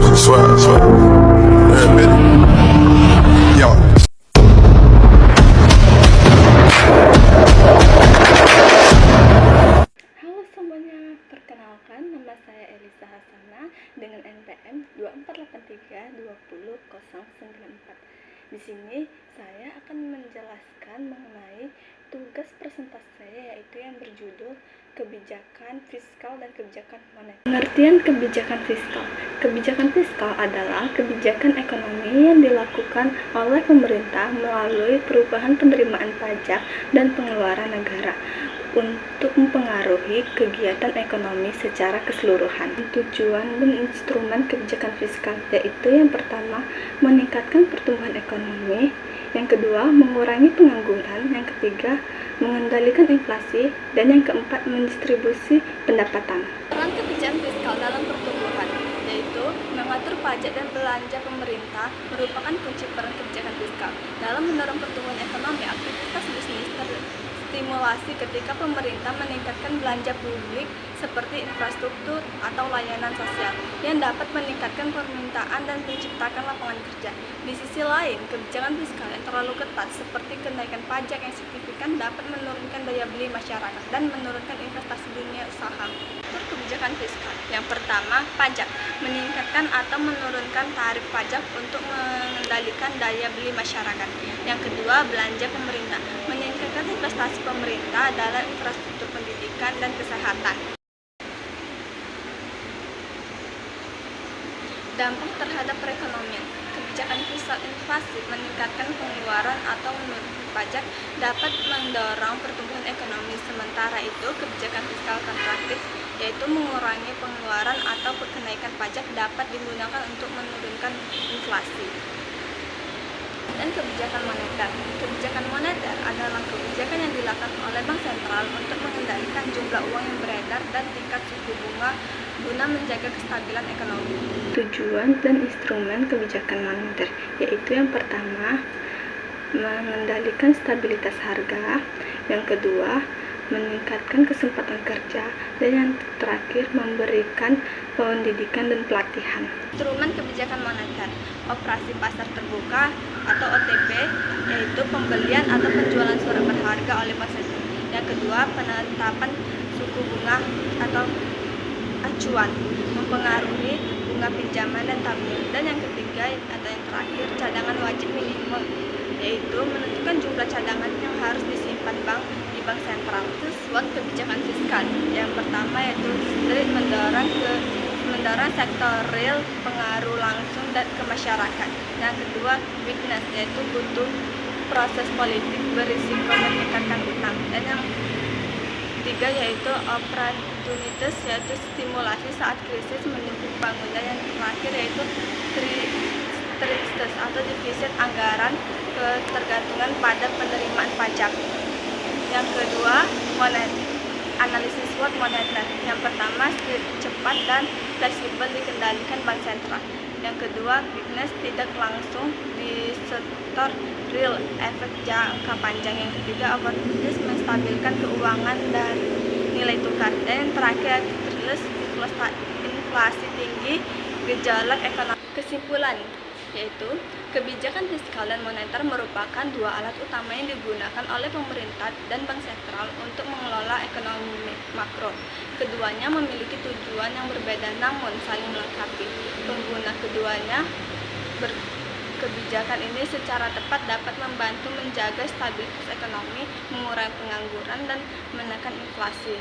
Swear, swear. Yeah, bitch. Yo. Halo semuanya, perkenalkan nama saya Elisa Hasana dengan NPM 2483200094. Di sini saya akan menjelaskan mengenai tugas presentasi saya, yaitu yang berjudul kebijakan fiskal dan kebijakan moneter. Pengertian kebijakan fiskal. Kebijakan fiskal adalah kebijakan ekonomi yang dilakukan oleh pemerintah melalui perubahan penerimaan pajak dan pengeluaran negara untuk mempengaruhi kegiatan ekonomi secara keseluruhan. Tujuan dan instrumen kebijakan fiskal yaitu yang pertama, meningkatkan pertumbuhan ekonomi, yang kedua, mengurangi pengangguran, yang ketiga, mengendalikan inflasi, dan yang keempat, mendistribusi pendapatan. Peran kebijakan fiskal dalam pertumbuhan yaitu mengatur pajak dan belanja pemerintah merupakan kunci peran kebijakan fiskal dalam mendorong pertumbuhan ekonomi. Aktivitas bisnis stimulasi ketika pemerintah meningkatkan belanja publik seperti infrastruktur atau layanan sosial yang dapat meningkatkan permintaan dan menciptakan lapangan kerja. Di sisi lain, kebijakan fiskal yang terlalu ketat seperti kenaikan pajak yang signifikan dapat menurunkan daya beli masyarakat dan menurunkan investasi dunia usaha. Kebijakan fiskal yang pertama, pajak, meningkatkan atau menurunkan tarif pajak untuk mengendalikan daya beli masyarakat. Yang kedua, belanja pemerintah, meningkatkan investasi pemerintah dalam infrastruktur pendidikan dan kesehatan. Dampak terhadap perekonomian. Kebijakan fiskal invasif meningkatkan pengeluaran atau menurunkan pajak dapat mendorong pertumbuhan ekonomi. Sementara itu, kebijakan fiskal kontraktif yaitu mengurangi pengeluaran atau kenaikan pajak dapat digunakan untuk menurunkan inflasi. Dan kebijakan moneter. Kebijakan moneter adalah kebijakan yang dilakukan oleh bank sentral untuk mengendalikan jumlah uang yang beredar dan tingkat suku bunga guna menjaga kestabilan ekonomi. Tujuan dan instrumen kebijakan moneter yaitu yang pertama, mengendalikan stabilitas harga, yang kedua, meningkatkan kesempatan kerja, dan yang terakhir, memberikan pendidikan dan pelatihan. Instrumen kebijakan moneter, operasi pasar terbuka atau OTP, yaitu pembelian atau penjualan surat berharga oleh bank sentral. Yang kedua, penetapan suku bunga atau acuan, mempengaruhi bunga pinjaman dan tabungan. Dan yang ketiga atau yang terakhir, cadangan wajib minimum, yaitu menentukan jumlah cadangan yang harus disimpan bank di bank sentral. Terus buat kebijakan fiskal, yang pertama yaitu mendorong sektor real pengaruh langsung dan ke masyarakat. Yang kedua, weakness, yaitu butuh proses politik berisiko meningkatkan utang. Dan yang ketiga yaitu opportunities, yaitu stimulasi saat krisis mendukung bangunan. Yang terakhir yaitu tricksters atau defisit anggaran, ketergantungan pada penerimaan pajak. Yang kedua, analisis SWOT moneter. Yang pertama, cepat dan fleksibel dikendalikan bank sentral. Yang kedua, weakness, tidak langsung di sektor real, efek jangka panjang. Yang ketiga, opportunities, menstabilkan keuangan dan nilai tukar. Dan yang terakhir, inflasi tinggi, gejolak ekonomi. Kesimpulan yaitu kebijakan fiskal dan moneter merupakan dua alat utama yang digunakan oleh pemerintah dan bank sentral untuk mengelola ekonomi makro. Keduanya memiliki tujuan yang berbeda namun saling melengkapi. Pengguna keduanya kebijakan ini secara tepat dapat membantu menjaga stabilitas ekonomi, mengurangi pengangguran, dan menekan inflasi.